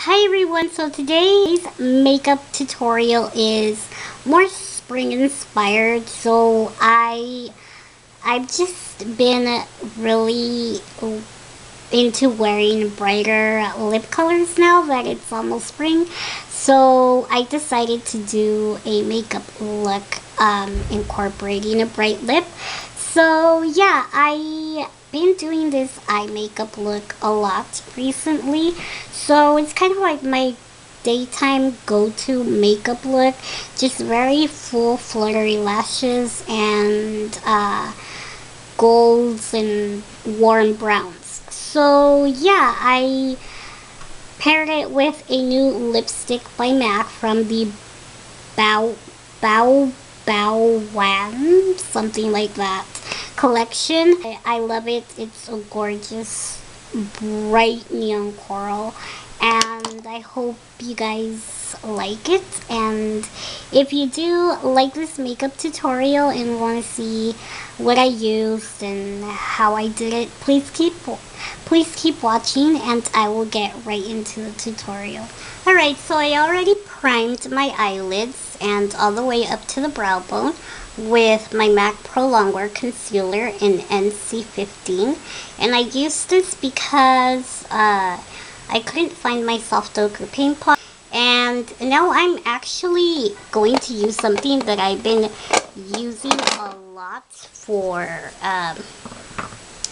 Hi everyone, so today's makeup tutorial is more spring inspired. So I've just been really into wearing brighter lip colors now that it's almost spring. So I decided to do a makeup look incorporating a bright lip. So yeah, I've been doing this eye makeup look a lot recently. So it's kind of like my daytime go-to makeup look. Just very full fluttery lashes and golds and warm browns. So yeah, I paired it with a new lipstick by MAC from the Bow Bow Bow Wow, something like that collection. I love it. It's a gorgeous bright neon coral, and I hope you guys like it. And if you do like this makeup tutorial and want to see what I used and how I did it, please keep watching and I will get right into the tutorial. Alright, so I already primed my eyelids and all the way up to the brow bone with my MAC Pro Longwear Concealer in NC15. And I used this because I couldn't find my soft ochre paint pot. And now I'm actually going to use something that I've been using a lot for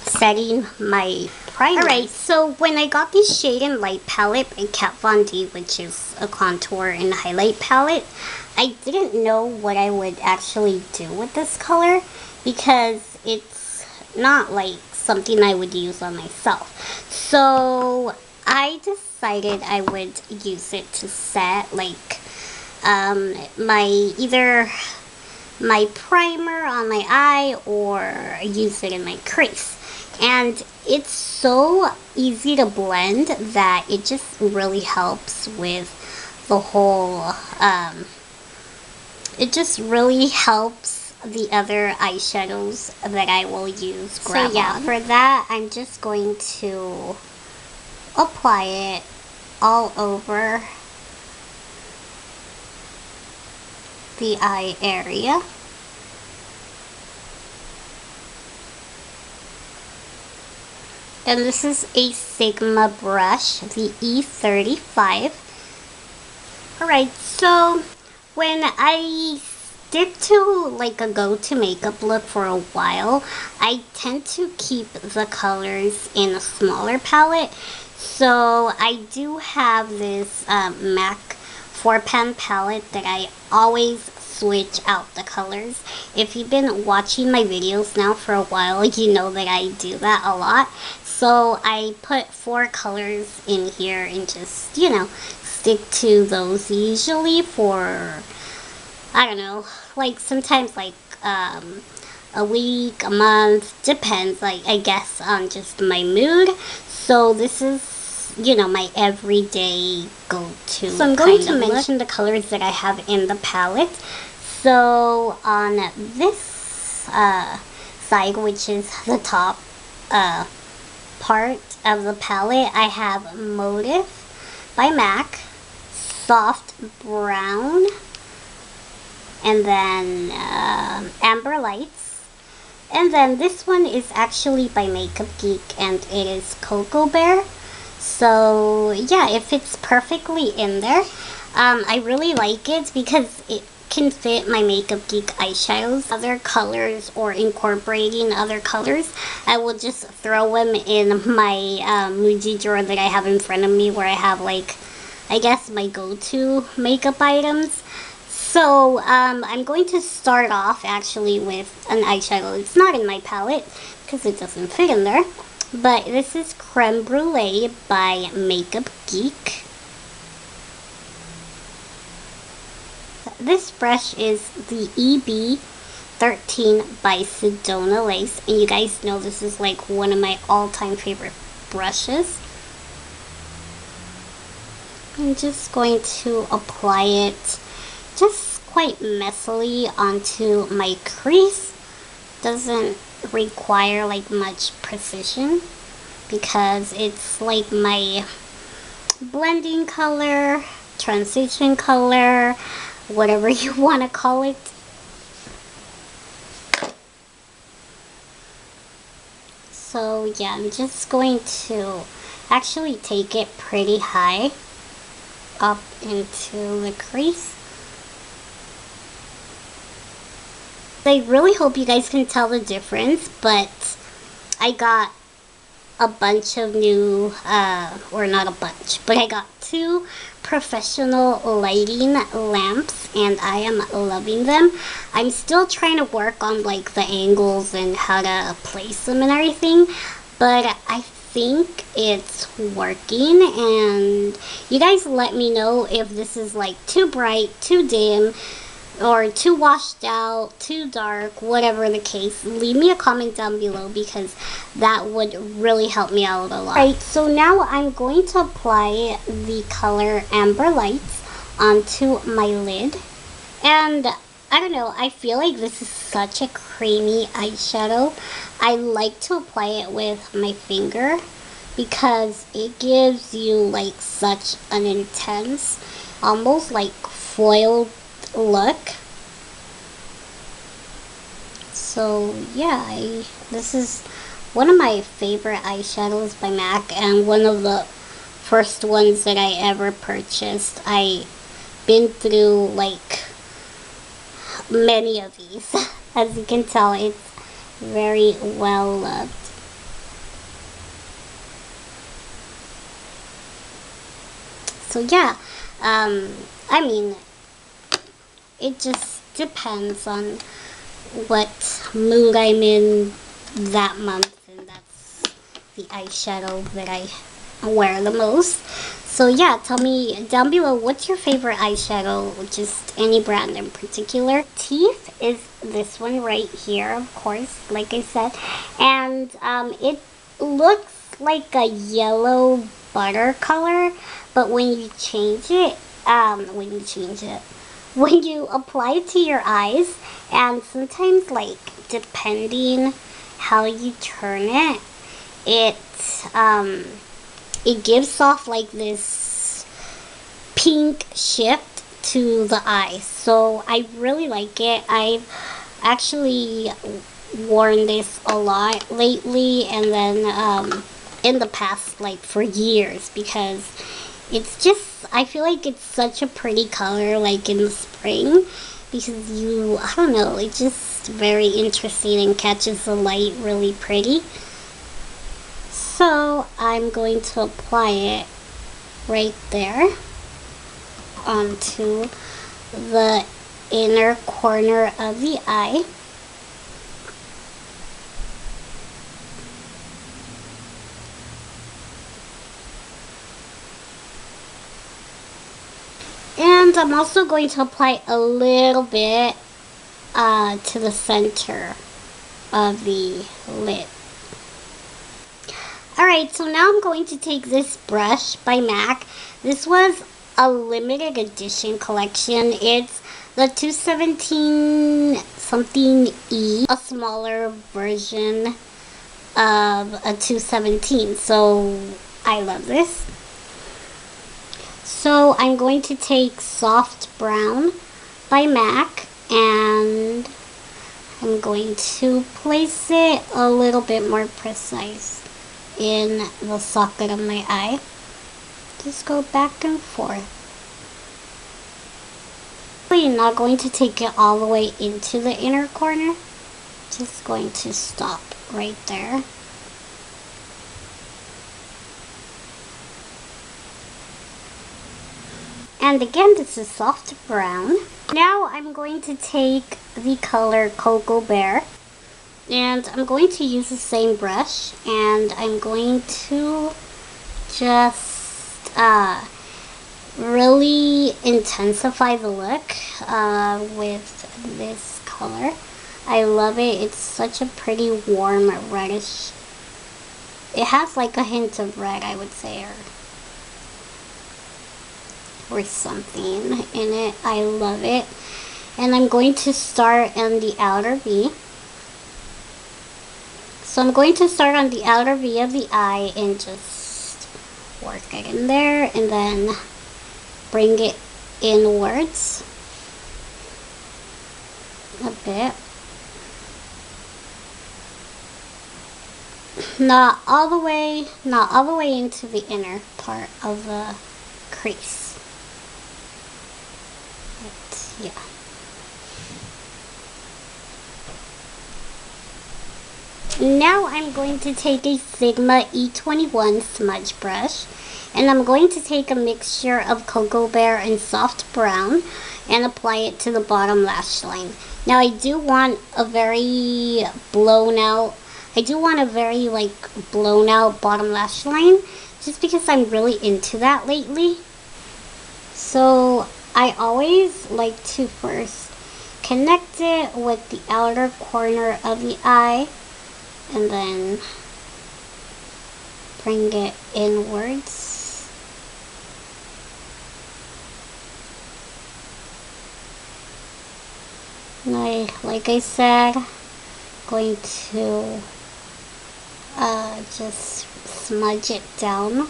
setting my primer. Alright, so when I got this Shade and Light palette by Kat Von D, which is a contour and highlight palette, I didn't know what I would actually do with this color because it's not like something I would use on myself. So I decided I would use it to set like either my primer on my eye or use it in my crease. And it's so easy to blend that it just really helps with the whole, it just really helps the other eyeshadows that I will use grab on. So yeah, for that I'm just going to apply it all over the eye area. And this is a Sigma brush, the E35. Alright, so when I stick to like a go-to makeup look for a while, I tend to keep the colors in a smaller palette. So I do have this MAC 4-pan palette that I always switch out the colors. If you've been watching my videos now for a while, you know that I do that a lot. So I put 4 colors in here and just, you know, stick to those usually for, I don't know, like sometimes like a week, a month, depends, like I guess on just my mood. So this is, you know, my everyday go-to. So I'm going to mention the colors that I have in the palette. So on this side, which is the top part of the palette, I have Motive by MAC, Soft Brown, and then Amber Lights. And then this one is actually by Makeup Geek and it is Cocoa Bear. So yeah, it fits perfectly in there. I really like it because it can fit my Makeup Geek eyeshadows, other colors, or incorporating other colors. I will just throw them in my Muji drawer that I have in front of me, where I have like, I guess, my go-to makeup items. So I'm going to start off actually with an eyeshadow. It's not in my palette because it doesn't fit in there. But this is Creme Brulee by Makeup Geek. This brush is the EB13 by Sedona Lace. And you guys know this is like one of my all-time favorite brushes. I'm just going to apply it just quite messily onto my crease. Doesn't require like much precision because it's like my blending color, transition color, whatever you want to call it. So yeah, I'm just going to actually take it pretty high up into the crease. I really hope you guys can tell the difference, but I got a bunch of new, or not a bunch, but I got 2 professional lighting lamps and I am loving them. I'm still trying to work on like the angles and how to place them and everything, but I think it's working, and you guys let me know if this is like too bright, too dim, or too washed out, too dark, whatever the case. Leave me a comment down below because that would really help me out a lot. Alright, so now I'm going to apply the color Amber Lights onto my lid. And I don't know, I feel like this is such a creamy eyeshadow. I like to apply it with my finger because it gives you like such an intense, almost like foiled look. So yeah, this is one of my favorite eyeshadows by MAC, and one of the first ones that I ever purchased. I've been through like many of these. As you can tell, it's very well loved. So yeah, I mean, it just depends on what mood I'm in that month, and that's the eyeshadow that I wear the most. So yeah, tell me down below, what's your favorite eyeshadow, just any brand in particular. Teeth is this one right here, of course, like I said, and it looks like a yellow butter color, but when you change it, when you apply it to your eyes, and sometimes like depending how you turn it, it gives off like this pink shift to the eye. So I really like it. I've actually worn this a lot lately, and then in the past, like for years, because it's just, I feel like it's such a pretty color like in the spring, because I don't know, it's just very interesting and catches the light really pretty. So I'm going to apply it right there onto the inner corner of the eye. And I'm also going to apply a little bit to the center of the lid. Alright, so now I'm going to take this brush by MAC. This was a limited edition collection. It's the 217 something E, a smaller version of a 217. So I love this. So I'm going to take Soft Brown by MAC, and I'm going to place it a little bit more precise in the socket of my eye. Just go back and forth. I'm not going to take it all the way into the inner corner. Just going to stop right there. And again, this is Soft Brown. Now I'm going to take the color Cocoa Bear, and I'm going to use the same brush, and I'm going to just really intensify the look with this color. I love it. It's such a pretty warm reddish. It has like a hint of red, I would say, or something in it. I love it. And I'm going to start on the outer V. So I'm going to start on the outer V of the eye and just work it in there and then bring it inwards a bit. Not all the way into the inner part of the crease. But, yeah. Now I'm going to take a Sigma E21 smudge brush, and I'm going to take a mixture of Cocoa Bear and Soft Brown and apply it to the bottom lash line. Now I do want a very blown out bottom lash line, just because I'm really into that lately. So I always like to first connect it with the outer corner of the eye and then bring it inwards. And like I said, going to just smudge it down.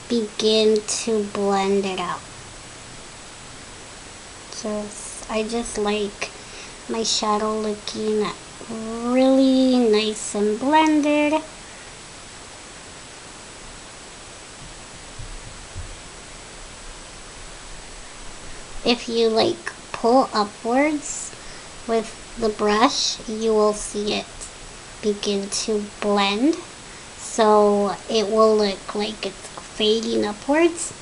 Begin to blend it out. I just like my shadow looking really nice and blended. If you like pull upwards with the brush, you will see it begin to blend. So it will look like it's fading upwards.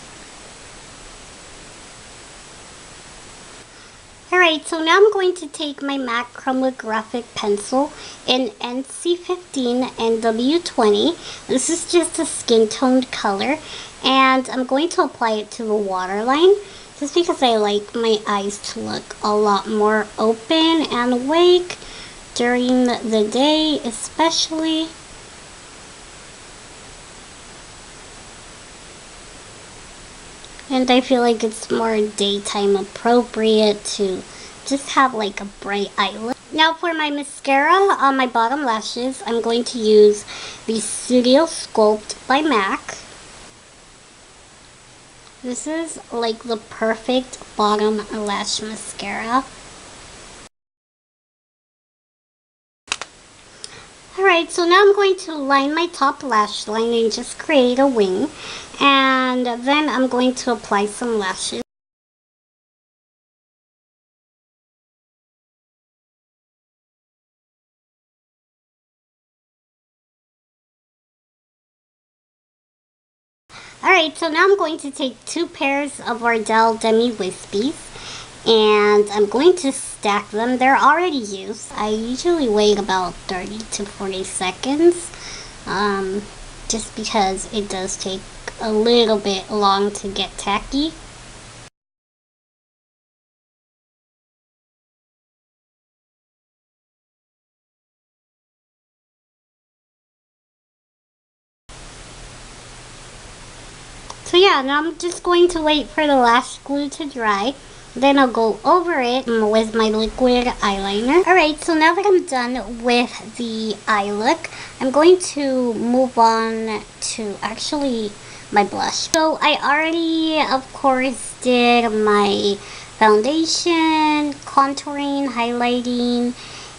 Alright, so now I'm going to take my MAC Chromographic pencil in NC15 and W20. This is just a skin toned color, and I'm going to apply it to the waterline just because I like my eyes to look a lot more open and awake during the day especially. And I feel like it's more daytime appropriate to just have like a bright eye look. Now for my mascara on my bottom lashes, I'm going to use the Studio Sculpt by MAC. This is like the perfect bottom lash mascara. Alright, so now I'm going to line my top lash line and just create a wing. And then I'm going to apply some lashes. Alright, so now I'm going to take 2 pairs of Ardell Demi Wispies, and I'm going to stack them. They're already used. I usually wait about 30 to 40 seconds, just because it does take a little bit long to get tacky. So yeah, now I'm just going to wait for the lash glue to dry. Then I'll go over it with my liquid eyeliner. Alright, so now that I'm done with the eye look, I'm going to move on to actually my blush. So I already, of course, did my foundation, contouring, highlighting,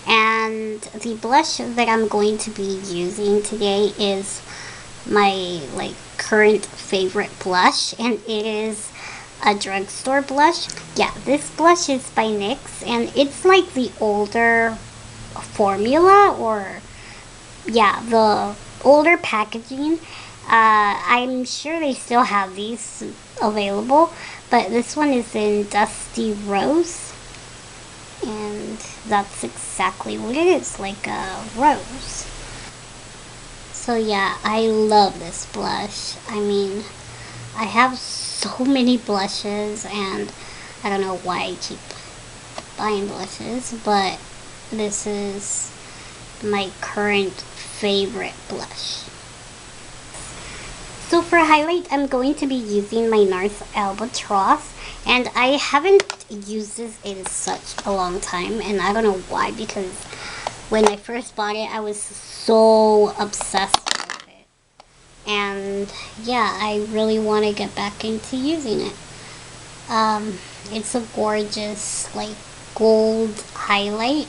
and the blush that I'm going to be using today is my current favorite blush, and it is a drugstore blush. Yeah, this blush is by NYX, and it's like the older formula, or yeah, the older packaging. I'm sure they still have these available, but this one is in Dusty Rose, and that's exactly what it is, like a rose. So yeah, I love this blush. I mean, I have so many blushes, and I don't know why I keep buying blushes, but this is my current favorite blush. So for highlight, I'm going to be using my NARS Albatross, and I haven't used this in such a long time, and I don't know why, because when I first bought it, I was so obsessed with it. And yeah, I really want to get back into using it. It's a gorgeous, like, gold highlight.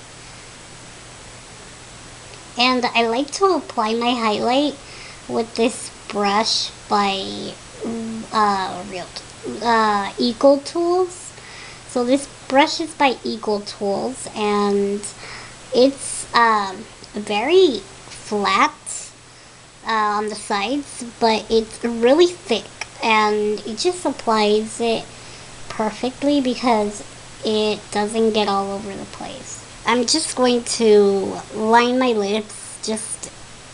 And I like to apply my highlight with this brush by Eagle Tools. So this brush is by Eagle Tools, and it's very flat on the sides, but it's really thick, and it just applies it perfectly because it doesn't get all over the place. I'm just going to line my lips, just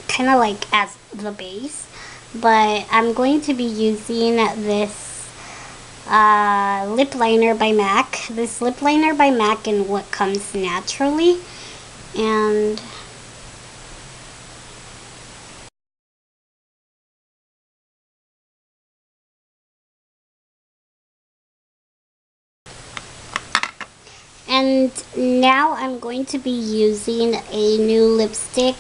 kind of like as the base, but I'm going to be using this lip liner by MAC. This lip liner by MAC in What Comes Naturally, and now I'm going to be using a new lipstick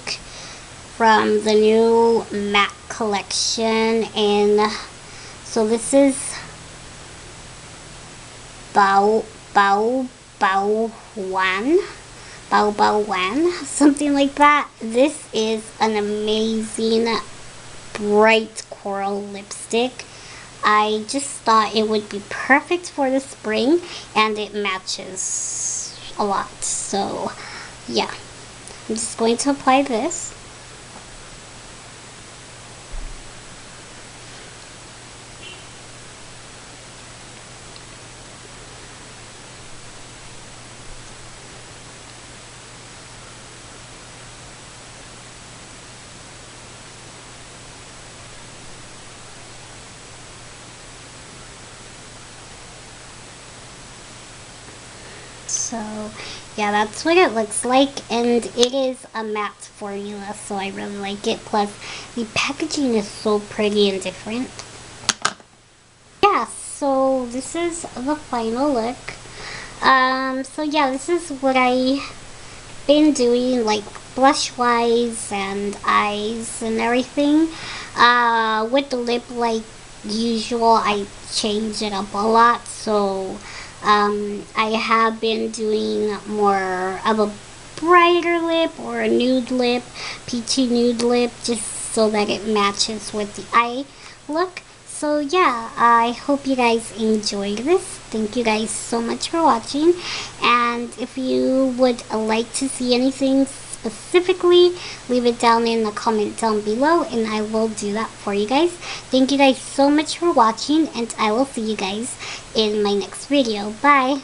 from the new MAC collection, and so this is Bao Wan, something like that. This is an amazing bright coral lipstick. I just thought it would be perfect for the spring, and it matches a lot. So yeah, I'm just going to apply this. So yeah, that's what it looks like, and it is a matte formula, so I really like it. Plus the packaging is so pretty and different. Yeah, so this is the final look. So yeah, this is what I've been doing, like blush wise and eyes and everything. With the lip, like usual, I change it up a lot, so I have been doing more of a brighter lip or a nude lip, peachy nude lip, just so that it matches with the eye look. So yeah, I hope you guys enjoyed this. Thank you guys so much for watching, and if you would like to see anything specifically, leave it down in the comment down below, and I will do that for you guys. Thank you guys so much for watching, and I will see you guys in my next video. Bye!